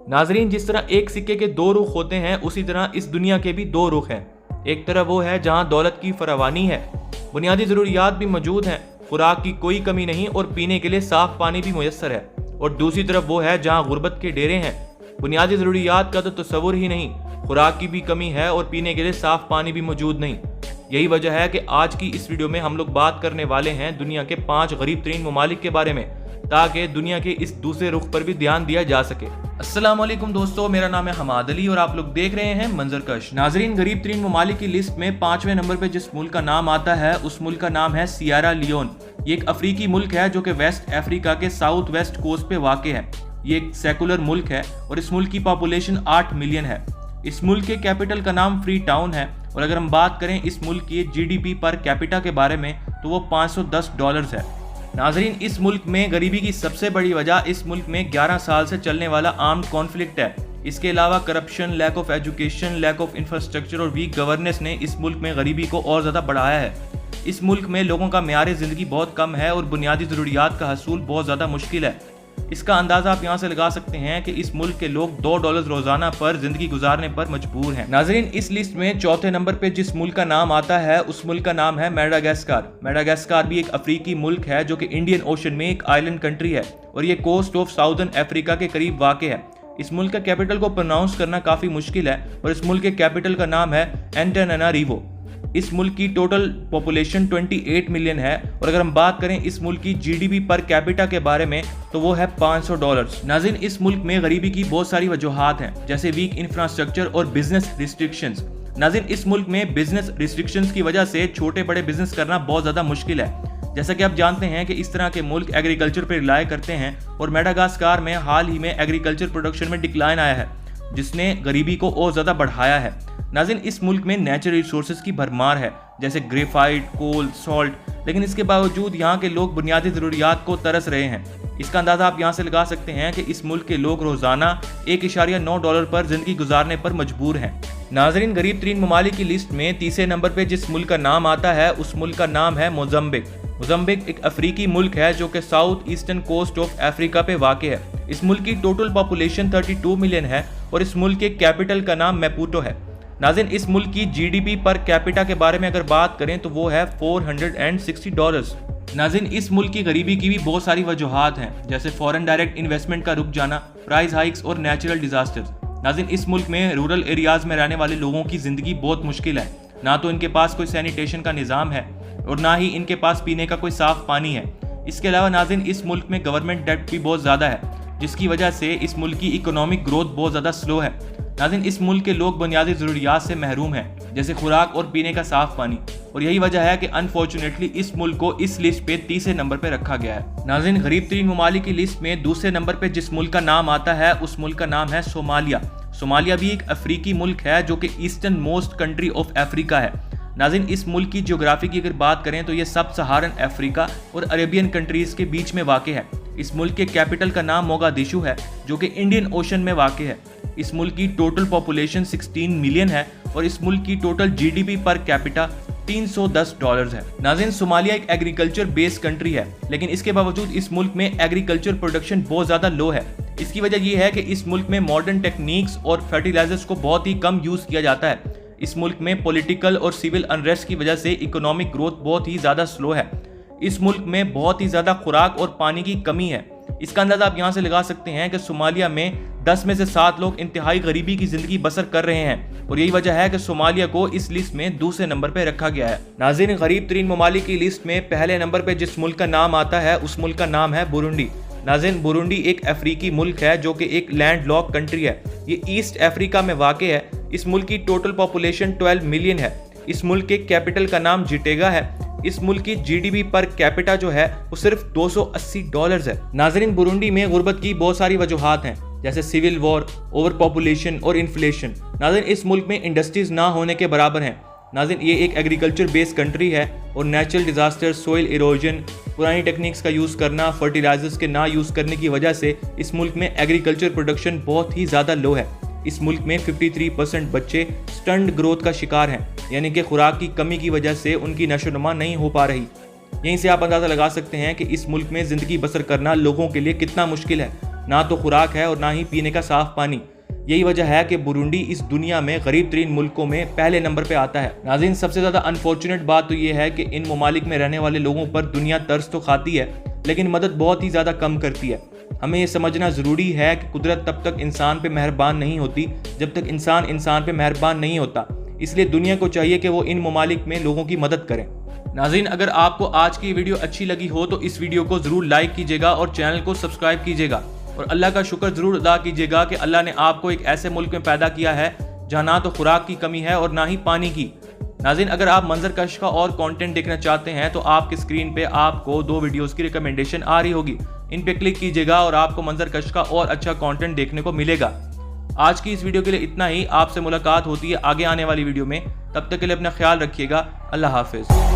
नाजरीन, जिस तरह एक सिक्के के दो रुख होते हैं, उसी तरह इस दुनिया के भी दो रुख हैं। एक तरफ वो है जहां दौलत की फरावानी है, बुनियादी ज़रूरियात भी मौजूद हैं, खुराक की कोई कमी नहीं और पीने के लिए साफ़ पानी भी मुयस्सर है। और दूसरी तरफ वो है जहां गुर्बत के डेरे हैं, बुनियादी ज़रूरियात का तो तस्वुर ही नहीं, खुराक की भी कमी है और पीने के लिए साफ़ पानी भी मौजूद नहीं। यही वजह है कि आज की इस वीडियो में हम लोग बात करने वाले हैं दुनिया के 5 गरीब तरीन ममालिक के बारे में, ताकि दुनिया के इस दूसरे रुख पर भी ध्यान दिया जा सके। अस्सलाम वालेकुम दोस्तों, मेरा नाम है हमाद अली और आप लोग देख रहे हैं मंजरकश। नाजरीन, गरीब तरीन ममालिक की लिस्ट में 5वें नंबर पे जिस मुल्क का नाम आता है, उस मुल्क का नाम है सियरा लियोन। ये एक अफ्रीकी मुल्क है जो कि वेस्ट अफ्रीका के साउथ वेस्ट कोस्ट पे वाक़ है। ये एक सेकुलर मुल्क है और इस मुल्क की पॉपुलेशन 8 मिलियन है। इस मुल्क के कैपिटल का नाम फ्री टाउन है और अगर हम बात करें इस मुल्क की GDP पर कैपिटा के बारे में तो वो $510 है। नाजरीन, इस मुल्क में गरीबी की सबसे बड़ी वजह इस मुल्क में 11 साल से चलने वाला आर्म्ड कॉन्फ्लिक्ट है। इसके अलावा corruption, lack of education, lack of infrastructure और वीक गवर्नेंस ने इस मुल्क में गरीबी को और ज़्यादा बढ़ाया है। इस मुल्क में लोगों का मेयार ज़िंदगी बहुत कम है और बुनियादी ज़रूरियात का हसूल बहुत ज़्यादा मुश्किल है। इसका अंदाज़ा आप यहाँ से लगा सकते हैं कि इस मुल्क के लोग $2 रोज़ाना पर ज़िंदगी गुजारने पर मजबूर हैं। नाजरीन, इस लिस्ट में चौथे नंबर पे जिस मुल्क का नाम आता है, उस मुल्क का नाम है मेडागास्कर। मेडागास्कर भी एक अफ्रीकी मुल्क है जो कि इंडियन ओशन में एक आइलैंड कंट्री है और ये कोस्ट ऑफ साउदर्न अफ्रीका के करीब वाक़ है। इस मुल्क का कैपिटल को प्रोनाउंस करना काफ़ी मुश्किल है और इस मुल्क के कैपिटल का नाम है एंटानानारिवो। इस मुल्क की टोटल पॉपुलेशन 28 मिलियन है और अगर हम बात करें इस मुल्क की GDP पर कैपिटा के बारे में तो वो है $500। नाज़रीन, इस मुल्क में गरीबी की बहुत सारी वजूहात हैं, जैसे वीक इंफ्रास्ट्रक्चर और बिजनेस रिस्ट्रिक्शंस। नाज़रीन, इस मुल्क में बिजनेस रिस्ट्रिक्शंस की वजह से छोटे बड़े बिजनेस करना बहुत ज़्यादा मुश्किल है। जैसा कि आप जानते हैं कि इस तरह के मुल्क एग्रीकल्चर पर रिलाय करते हैं और मेडागास्कर में हाल ही में एग्रीकल्चर प्रोडक्शन में डिक्लाइन आया है, जिसने गरीबी को और ज़्यादा बढ़ाया है। नाज़रीन, इस मुल्क में नेचुरल रिसोर्सेज की भरमार है, जैसे ग्रेफाइट, कोल, सॉल्ट, लेकिन इसके बावजूद यहाँ के लोग बुनियादी ज़रूरियात को तरस रहे हैं। इसका अंदाज़ा आप यहाँ से लगा सकते हैं कि इस मुल्क के लोग रोज़ाना $1.9 पर ज़िंदगी गुजारने पर मजबूर हैं। नाज़रीन, गरीब तरीन ममालिक की लिस्ट में तीसरे नंबर पर जिस मुल्क का नाम आता है, उस मुल्क का नाम है मोज़म्बिक। मोज़म्बिक एक अफ्रीकी मुल्क है जो कि south eastern coast of Africa पे वाक़ है। इस मुल्क की टोटल पॉपुलेशन 32 मिलियन है और इस मुल्क के कैपिटल का नाम मैपूटो है। नाज़रीन, इस मुल्क की GDP पर कैपिटा के बारे में अगर बात करें तो वो है $460। नाज़रीन, इस मुल्क की गरीबी की भी बहुत सारी वजूहात हैं, जैसे फॉरेन डायरेक्ट इन्वेस्टमेंट का रुक जाना, प्राइस हाइक्स और नेचुरल डिजास्टर्स। नाज़रीन, इस मुल्क में रूरल एरियाज़ में रहने वाले लोगों की ज़िंदगी बहुत मुश्किल है। ना तो इनके पास कोई सैनिटेशन का निज़ाम है और ना ही इनके पास पीने का कोई साफ़ पानी है। इसके अलावा नाज़रीन, इस मुल्क में गवर्नमेंट डेट भी बहुत ज़्यादा है, जिसकी वजह से इस मुल्क की इकोनॉमिक ग्रोथ बहुत ज़्यादा स्लो है। नाज़रीन, इस मुल्क के लोग बुनियादी ज़रूरियात से महरूम हैं, जैसे खुराक और पीने का साफ़ पानी, और यही वजह है कि अनफॉर्चुनेटली इस मुल्क को इस लिस्ट पे तीसरे नंबर पे रखा गया है। नाज़रीन, गरीब तरीन ममालिक की लिस्ट में दूसरे नंबर पे जिस मुल्क का नाम आता है, उस मुल्क का नाम है सोमालिया। सोमालिया भी एक अफ्रीकी मुल्क है जो कि eastern most country of Africa है। नाज़रीन, इस मुल्क की ज्योग्राफी की अगर बात करें तो ये सब सहारन अफ्रीका और अरेबियन कंट्रीज़ के बीच में वाक़ है। इस मुल्क के कैपिटल का नाम मोगादिशु है जो कि इंडियन ओशन में वाक़ है। इस मुल्क की टोटल पॉपुलेशन 16 मिलियन है और इस मुल्क की टोटल GDP पर कैपिटा $310 है। नाज़रीन, सोमालिया एक एग्रीकल्चर बेस्ड कंट्री है, लेकिन इसके बावजूद इस मुल्क में एग्रीकल्चर प्रोडक्शन बहुत ज़्यादा लो है। इसकी वजह यह है कि इस मुल्क में मॉडर्न टेक्निक्स और फर्टिलाइजर्स को बहुत ही कम यूज़ किया जाता है। इस मुल्क में पॉलिटिकल और सिविल अनरेस्ट की वजह से इकोनॉमिक ग्रोथ बहुत ही ज़्यादा स्लो है। इस मुल्क में बहुत ही ज़्यादा खुराक और पानी की कमी है। इसका अंदाज़ा आप यहाँ से लगा सकते हैं कि सोमालिया में 10 में से 7 लोग इंतहाई गरीबी की ज़िंदगी बसर कर रहे हैं और यही वजह है कि सोमालिया को इस लिस्ट में दूसरे नंबर पर रखा गया है। नाज़रीन, गरीब तरीन ममालिक की लिस्ट में पहले नंबर पर जिस मुल्क का नाम आता है, उस मुल्क का नाम है बुरुंडी। नाज़रीन, बुरुंडी एक अफ्रीकी मुल्क है जो कि एक लैंड लॉक कंट्री है। ये ईस्ट अफ्रीका में वाक़ है। इस मुल्क की टोटल पॉपुलेशन 12 मिलियन है। इस मुल्क के कैपिटल का नाम जिटेगा है। इस मुल्क की GDP पर कैपिटा जो है वो सिर्फ $280 है। नाज़रीन, बुरुंडी में गुर्बत की बहुत सारी वजूहात हैं, जैसे सिविल वॉर, ओवर पॉपुलेशन और इन्फ्लेशन। नाज़रीन, इस मुल्क में इंडस्ट्रीज ना होने के बराबर हैं। नाज़रीन, ये एक एग्रीकल्चर बेस्ड कंट्री है और नेचुरल डिजास्टर, सोइल इरोजन, पुरानी टेक्निक्स का यूज़ करना, फर्टिलाइजर्स के ना यूज़ करने की वजह से इस मुल्क में एग्रीकल्चर प्रोडक्शन बहुत ही ज़्यादा लो है। इस मुल्क में 53% बच्चे स्टंट ग्रोथ का शिकार हैं, यानी कि खुराक की कमी की वजह से उनकी नशोनुमा नहीं हो पा रही। यहीं से आप अंदाज़ा लगा सकते हैं कि इस मुल्क में ज़िंदगी बसर करना लोगों के लिए कितना मुश्किल है। نہ تو خوراک ہے اور نہ ہی پینے کا صاف پانی۔ یہی وجہ ہے کہ برونڈی اس دنیا میں غریب ترین ملکوں میں پہلے نمبر پہ آتا ہے۔ ناظرین، سب سے زیادہ انفارچونیٹ بات تو یہ ہے کہ ان ممالک میں رہنے والے لوگوں پر دنیا ترس تو کھاتی ہے لیکن مدد بہت ہی زیادہ کم کرتی ہے۔ ہمیں یہ سمجھنا ضروری ہے کہ قدرت تب تک انسان پہ مہربان نہیں ہوتی جب تک انسان پہ مہربان نہیں ہوتا، اس لیے دنیا کو چاہیے کہ وہ ان ممالک میں لوگوں کی مدد کریں۔ ناظرین، اگر آپ کو آج کی ویڈیو اچھی لگی ہو تو اس ویڈیو کو ضرور لائک کیجیے گا اور چینل کو سبسکرائب کیجیے گا، اور اللہ کا شکر ضرور ادا کیجیے گا کہ اللہ نے آپ کو ایک ایسے ملک میں پیدا کیا ہے جہاں نہ تو خوراک کی کمی ہے اور نہ ہی پانی کی۔ ناظرین، اگر آپ منظر کش کا اور کانٹینٹ دیکھنا چاہتے ہیں تو آپ کے اسکرین پہ آپ کو 2 ویڈیوز کی ریکمنڈیشن آ رہی ہوگی، ان پہ کلک کیجیے گا اور آپ کو منظر کش کا اور اچھا کانٹینٹ دیکھنے کو ملے گا۔ آج کی اس ویڈیو کے لیے اتنا ہی، آپ سے ملاقات ہوتی ہے آگے آنے والی ویڈیو میں، تب تک کے لیے اپنا خیال رکھیے گا۔ اللہ حافظ۔